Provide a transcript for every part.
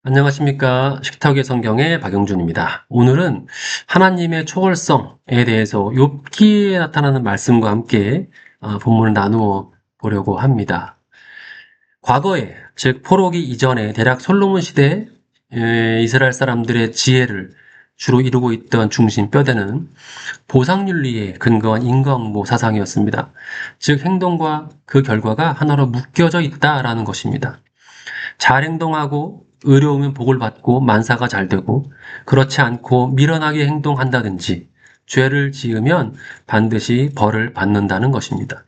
안녕하십니까. 식탁의 성경의 박영준입니다. 오늘은 하나님의 초월성에 대해서 욥기에 나타나는 말씀과 함께 본문을 나누어 보려고 합니다. 과거에, 즉 포로기 이전에 대략 솔로몬 시대에 이스라엘 사람들의 지혜를 주로 이루고 있던 중심 뼈대는 보상윤리에 근거한 인과응보 사상이었습니다. 즉 행동과 그 결과가 하나로 묶여져 있다라는 것입니다. 잘 행동하고 의로우면 복을 받고 만사가 잘 되고, 그렇지 않고 미련하게 행동한다든지 죄를 지으면 반드시 벌을 받는다는 것입니다.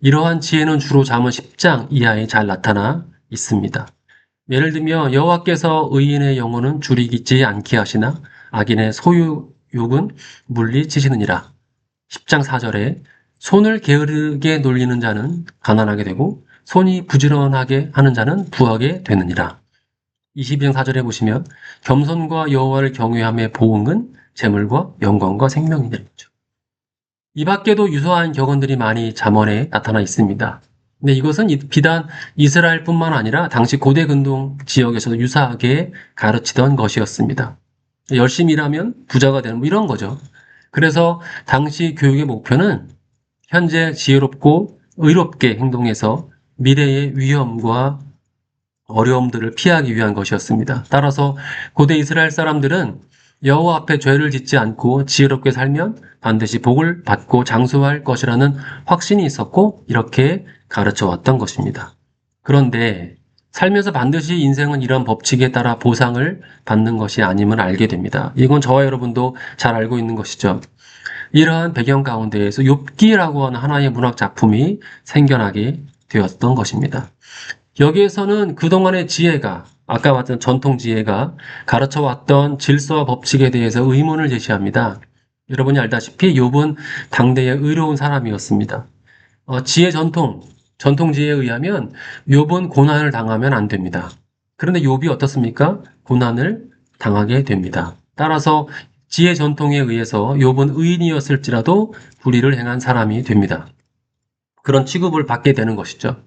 이러한 지혜는 주로 잠언 10장 이하에 잘 나타나 있습니다. 예를 들면 여호와께서 의인의 영혼은 줄이지 않게 하시나 악인의 소유욕은 물리치시느니라. 10장 4절에 손을 게으르게 놀리는 자는 가난하게 되고 손이 부지런하게 하는 자는 부하게 되느니라. 22장 4절에 보시면 겸손과 여호와를 경외함의 보응은 재물과 영광과 생명이니라. 이 밖에도 유사한 격언들이 많이 잠언에 나타나 있습니다. 근데 이것은 비단 이스라엘뿐만 아니라 당시 고대 근동 지역에서도 유사하게 가르치던 것이었습니다. 열심히 일하면 부자가 되는 뭐 이런 거죠. 그래서 당시 교육의 목표는 현재 지혜롭고 의롭게 행동해서 미래의 위험과 어려움들을 피하기 위한 것이었습니다. 따라서 고대 이스라엘 사람들은 여호와 앞에 죄를 짓지 않고 지혜롭게 살면 반드시 복을 받고 장수할 것이라는 확신이 있었고 이렇게 가르쳐 왔던 것입니다. 그런데 살면서 반드시 인생은 이런 법칙에 따라 보상을 받는 것이 아님을 알게 됩니다. 이건 저와 여러분도 잘 알고 있는 것이죠. 이러한 배경 가운데에서 욥기라고 하는 하나의 문학 작품이 생겨나게 되었던 것입니다. 여기에서는 그동안의 지혜가, 아까 봤던 전통 지혜가 가르쳐 왔던 질서와 법칙에 대해서 의문을 제시합니다. 여러분이 알다시피 욥은 당대의 의로운 사람이었습니다. 지혜 전통 지혜에 의하면 욥은 고난을 당하면 안 됩니다. 그런데 욥이 어떻습니까? 고난을 당하게 됩니다. 따라서 지혜 전통에 의해서 욥은 의인이었을지라도 불의를 행한 사람이 됩니다. 그런 취급을 받게 되는 것이죠.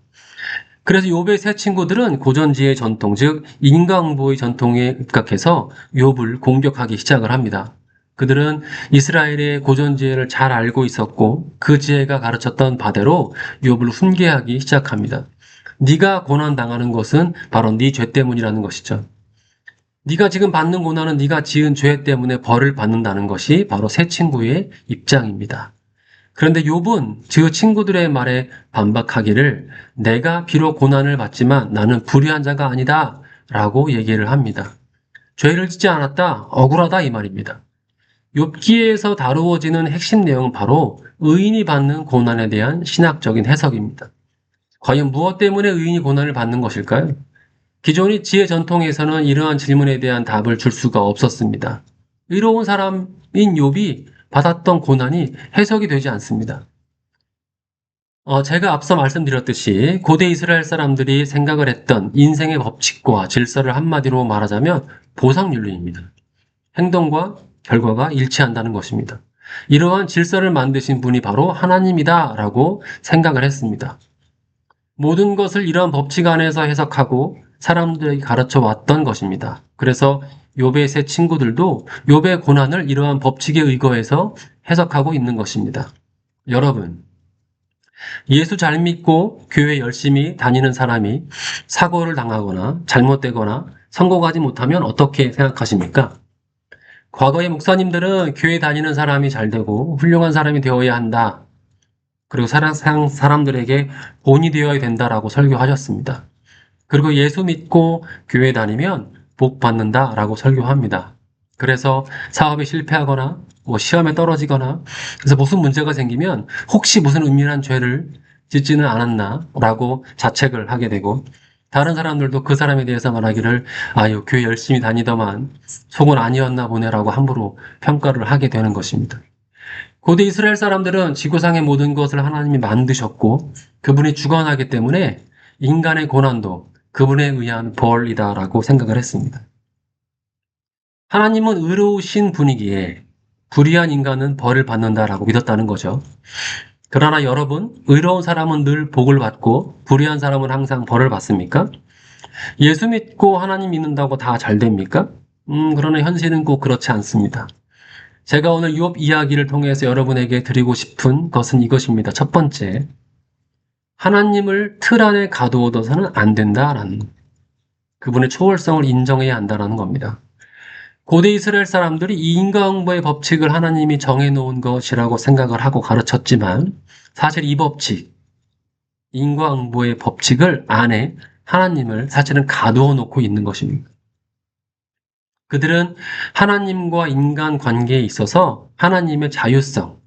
그래서 욥의 세 친구들은 고전지의 전통, 즉 인과응보의 전통에 입각해서 욥을 공격하기 시작을 합니다. 그들은 이스라엘의 고전지혜를 잘 알고 있었고 그 지혜가 가르쳤던 바대로 욥을 훈계하기 시작합니다. 네가 고난당하는 것은 바로 네 죄 때문이라는 것이죠. 네가 지금 받는 고난은 네가 지은 죄 때문에 벌을 받는다는 것이 바로 세 친구의 입장입니다. 그런데 욥은 그 친구들의 말에 반박하기를 내가 비록 고난을 받지만 나는 불의한 자가 아니다 라고 얘기를 합니다. 죄를 짓지 않았다, 억울하다 이 말입니다. 욥기에서 다루어지는 핵심 내용은 바로 의인이 받는 고난에 대한 신학적인 해석입니다. 과연 무엇 때문에 의인이 고난을 받는 것일까요? 기존의 지혜 전통에서는 이러한 질문에 대한 답을 줄 수가 없었습니다. 의로운 사람인 욥이 받았던 고난이 해석이 되지 않습니다. 제가 앞서 말씀드렸듯이 고대 이스라엘 사람들이 생각을 했던 인생의 법칙과 질서를 한마디로 말하자면 보상윤리입니다. 행동과 결과가 일치한다는 것입니다. 이러한 질서를 만드신 분이 바로 하나님이다라고 생각을 했습니다. 모든 것을 이러한 법칙 안에서 해석하고 사람들에게 가르쳐 왔던 것입니다. 그래서 욥의 세 친구들도 욥의 고난을 이러한 법칙에 의거해서 해석하고 있는 것입니다. 여러분, 예수 잘 믿고 교회 열심히 다니는 사람이 사고를 당하거나 잘못되거나 성공하지 못하면 어떻게 생각하십니까? 과거의 목사님들은 교회 다니는 사람이 잘 되고 훌륭한 사람이 되어야 한다. 그리고 사람들에게 본이 되어야 된다라고 설교하셨습니다. 그리고 예수 믿고 교회 다니면 복 받는다라고 설교합니다. 그래서 사업에 실패하거나 시험에 떨어지거나 그래서 무슨 문제가 생기면 혹시 무슨 은밀한 죄를 짓지는 않았나라고 자책을 하게 되고 다른 사람들도 그 사람에 대해서 말하기를 아유 교회 열심히 다니더만 속은 아니었나 보네라고 함부로 평가를 하게 되는 것입니다. 고대 이스라엘 사람들은 지구상의 모든 것을 하나님이 만드셨고 그분이 주관하기 때문에 인간의 고난도 그분에 의한 벌이다라고 생각을 했습니다. 하나님은 의로우신 분이기에 불의한 인간은 벌을 받는다라고 믿었다는 거죠. 그러나 여러분, 의로운 사람은 늘 복을 받고 불의한 사람은 항상 벌을 받습니까? 예수 믿고 하나님 믿는다고 다 잘 됩니까? 그러나 현실은 꼭 그렇지 않습니다. 제가 오늘 욥 이야기를 통해서 여러분에게 드리고 싶은 것은 이것입니다. 첫 번째, 하나님을 틀 안에 가두어둬서는 안 된다라는, 그분의 초월성을 인정해야 한다라는 겁니다. 고대 이스라엘 사람들이 이 인과응보의 법칙을 하나님이 정해놓은 것이라고 생각을 하고 가르쳤지만, 사실 이 법칙, 인과응보의 법칙을 안에 하나님을 사실은 가두어 놓고 있는 것입니다. 그들은 하나님과 인간 관계에 있어서 하나님의 자유성,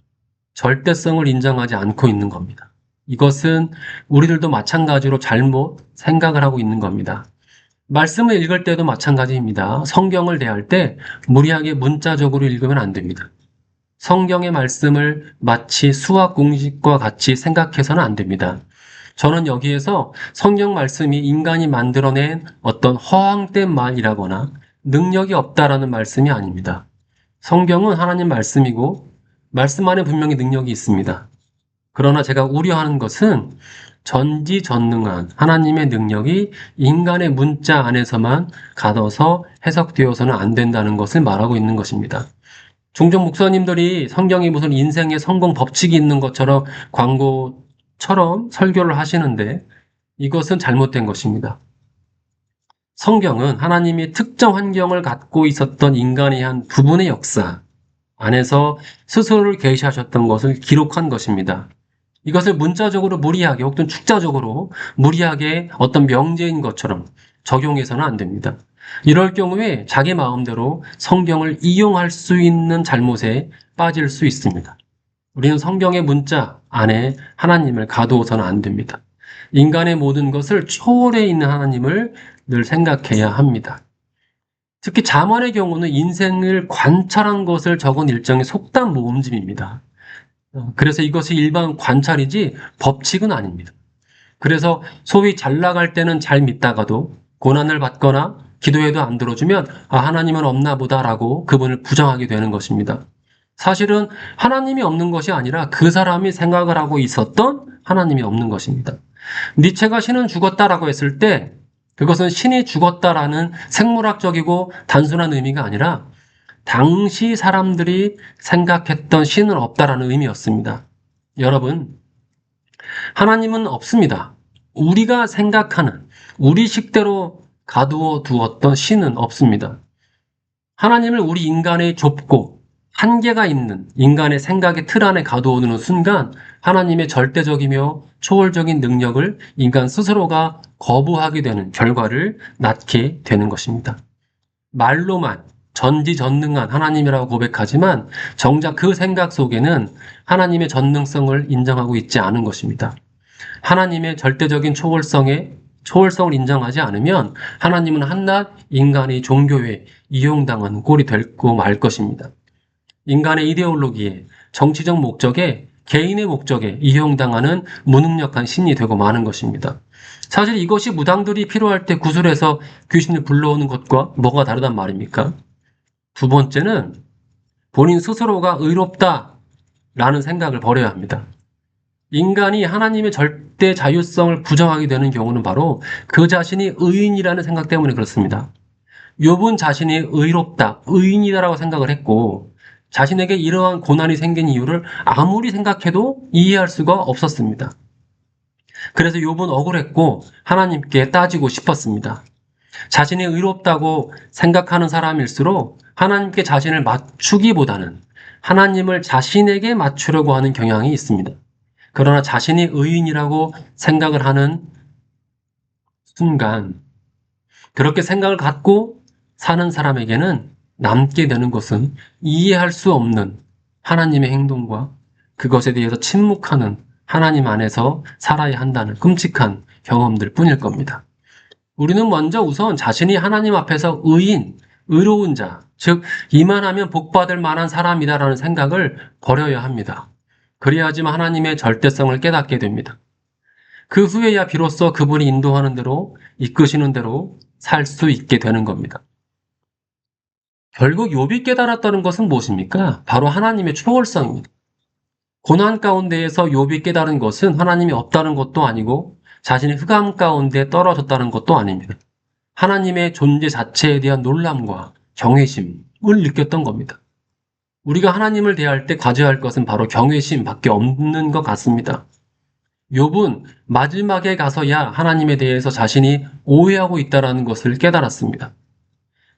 절대성을 인정하지 않고 있는 겁니다. 이것은 우리들도 마찬가지로 잘못 생각을 하고 있는 겁니다. 말씀을 읽을 때도 마찬가지입니다. 성경을 대할 때 무리하게 문자적으로 읽으면 안 됩니다. 성경의 말씀을 마치 수학 공식과 같이 생각해서는 안 됩니다. 저는 여기에서 성경 말씀이 인간이 만들어낸 어떤 허황된 말이라거나 능력이 없다라는 말씀이 아닙니다. 성경은 하나님 말씀이고 말씀 안에 분명히 능력이 있습니다. 그러나 제가 우려하는 것은 전지전능한 하나님의 능력이 인간의 문자 안에서만 가둬서 해석되어서는 안 된다는 것을 말하고 있는 것입니다. 종종 목사님들이 성경이 무슨 인생의 성공 법칙이 있는 것처럼 광고처럼 설교를 하시는데 이것은 잘못된 것입니다. 성경은 하나님이 특정 환경을 갖고 있었던 인간의 한 부분의 역사 안에서 스스로를 계시하셨던 것을 기록한 것입니다. 이것을 문자적으로 무리하게 혹은 축자적으로 무리하게 어떤 명제인 것처럼 적용해서는 안 됩니다. 이럴 경우에 자기 마음대로 성경을 이용할 수 있는 잘못에 빠질 수 있습니다. 우리는 성경의 문자 안에 하나님을 가두어서는 안 됩니다. 인간의 모든 것을 초월해 있는 하나님을 늘 생각해야 합니다. 특히 잠언의 경우는 인생을 관찰한 것을 적은 일종의 속담 모음집입니다. 그래서 이것이 일반 관찰이지 법칙은 아닙니다. 그래서 소위 잘 나갈 때는 잘 믿다가도 고난을 받거나 기도해도 안 들어주면 하나님은 없나 보다라고 그분을 부정하게 되는 것입니다. 사실은 하나님이 없는 것이 아니라 그 사람이 생각을 하고 있었던 하나님이 없는 것입니다. 니체가 신은 죽었다라고 했을 때 그것은 신이 죽었다라는 생물학적이고 단순한 의미가 아니라 당시 사람들이 생각했던 신은 없다라는 의미였습니다. 여러분, 하나님은 없습니다. 우리가 생각하는 우리 식대로 가두어 두었던 신은 없습니다. 하나님을 우리 인간의 좁고 한계가 있는 인간의 생각의 틀 안에 가두어 두는 순간 하나님의 절대적이며 초월적인 능력을 인간 스스로가 거부하게 되는 결과를 낳게 되는 것입니다. 말로만 전지전능한 하나님이라고 고백하지만 정작 그 생각 속에는 하나님의 전능성을 인정하고 있지 않은 것입니다. 하나님의 절대적인 초월성을 인정하지 않으면 하나님은 한낱 인간의 종교에 이용당한 꼴이 되고 말 것입니다. 인간의 이데올로기에, 정치적 목적에, 개인의 목적에 이용당하는 무능력한 신이 되고 마는 것입니다. 사실 이것이 무당들이 필요할 때 구슬해서 귀신을 불러오는 것과 뭐가 다르단 말입니까? 두 번째는 본인 스스로가 의롭다라는 생각을 버려야 합니다. 인간이 하나님의 절대 자유성을 부정하게 되는 경우는 바로 그 자신이 의인이라는 생각 때문에 그렇습니다. 욥은 자신이 의롭다, 의인이다라고 생각을 했고 자신에게 이러한 고난이 생긴 이유를 아무리 생각해도 이해할 수가 없었습니다. 그래서 욥은 억울했고 하나님께 따지고 싶었습니다. 자신이 의롭다고 생각하는 사람일수록 하나님께 자신을 맞추기보다는 하나님을 자신에게 맞추려고 하는 경향이 있습니다. 그러나 자신이 의인이라고 생각을 하는 순간 그렇게 생각을 갖고 사는 사람에게는 남게 되는 것은 이해할 수 없는 하나님의 행동과 그것에 대해서 침묵하는 하나님 안에서 살아야 한다는 끔찍한 경험들 뿐일 겁니다. 우리는 먼저 우선 자신이 하나님 앞에서 의인, 의로운 자, 즉 이만하면 복받을 만한 사람이다라는 생각을 버려야 합니다. 그래야지만 하나님의 절대성을 깨닫게 됩니다. 그 후에야 비로소 그분이 인도하는 대로, 이끄시는 대로 살 수 있게 되는 겁니다. 결국 욥이 깨달았다는 것은 무엇입니까? 바로 하나님의 초월성입니다. 고난 가운데에서 욥이 깨달은 것은 하나님이 없다는 것도 아니고 자신의 흑암 가운데 떨어졌다는 것도 아닙니다. 하나님의 존재 자체에 대한 놀람과 경외심을 느꼈던 겁니다. 우리가 하나님을 대할 때 가져야 할 것은 바로 경외심밖에 없는 것 같습니다. 욥은 마지막에 가서야 하나님에 대해서 자신이 오해하고 있다는 것을 깨달았습니다.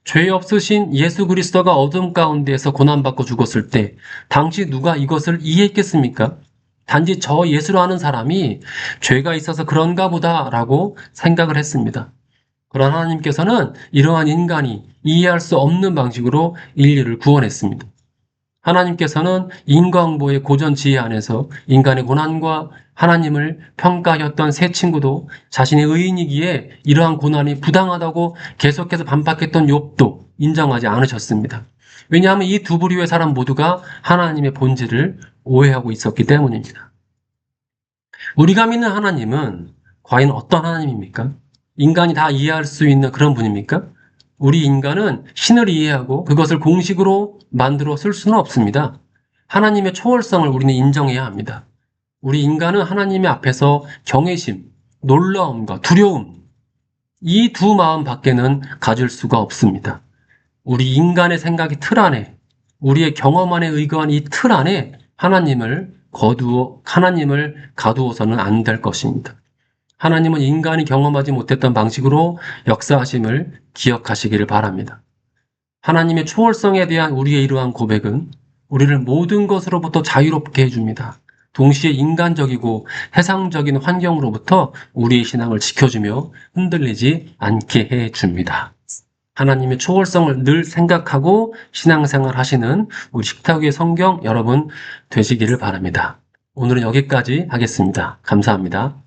죄 없으신 예수 그리스도가 어둠 가운데에서 고난받고 죽었을 때 당시 누가 이것을 이해했겠습니까? 단지 저 예수로 하는 사람이 죄가 있어서 그런가 보다라고 생각을 했습니다. 그러나 하나님께서는 이러한 인간이 이해할 수 없는 방식으로 인류를 구원했습니다. 하나님께서는 인과응보의 고전 지혜 안에서 인간의 고난과 하나님을 평가하였던 세 친구도 자신의 의인이기에 이러한 고난이 부당하다고 계속해서 반박했던 욥도 인정하지 않으셨습니다. 왜냐하면 이 두 부류의 사람 모두가 하나님의 본질을 오해하고 있었기 때문입니다. 우리가 믿는 하나님은 과연 어떤 하나님입니까? 인간이 다 이해할 수 있는 그런 분입니까? 우리 인간은 신을 이해하고 그것을 공식으로 만들어 쓸 수는 없습니다. 하나님의 초월성을 우리는 인정해야 합니다. 우리 인간은 하나님의 앞에서 경외심, 놀라움과 두려움, 이 두 마음 밖에는 가질 수가 없습니다. 우리 인간의 생각이 틀 안에, 우리의 경험 안에 의거한 이 틀 안에 하나님을 가두어서는 안 될 것입니다. 하나님은 인간이 경험하지 못했던 방식으로 역사하심을 기억하시기를 바랍니다. 하나님의 초월성에 대한 우리의 이러한 고백은 우리를 모든 것으로부터 자유롭게 해줍니다. 동시에 인간적이고 세상적인 환경으로부터 우리의 신앙을 지켜주며 흔들리지 않게 해줍니다. 하나님의 초월성을 늘 생각하고 신앙생활 하시는 우리 식탁위의 성경 여러분 되시기를 바랍니다. 오늘은 여기까지 하겠습니다. 감사합니다.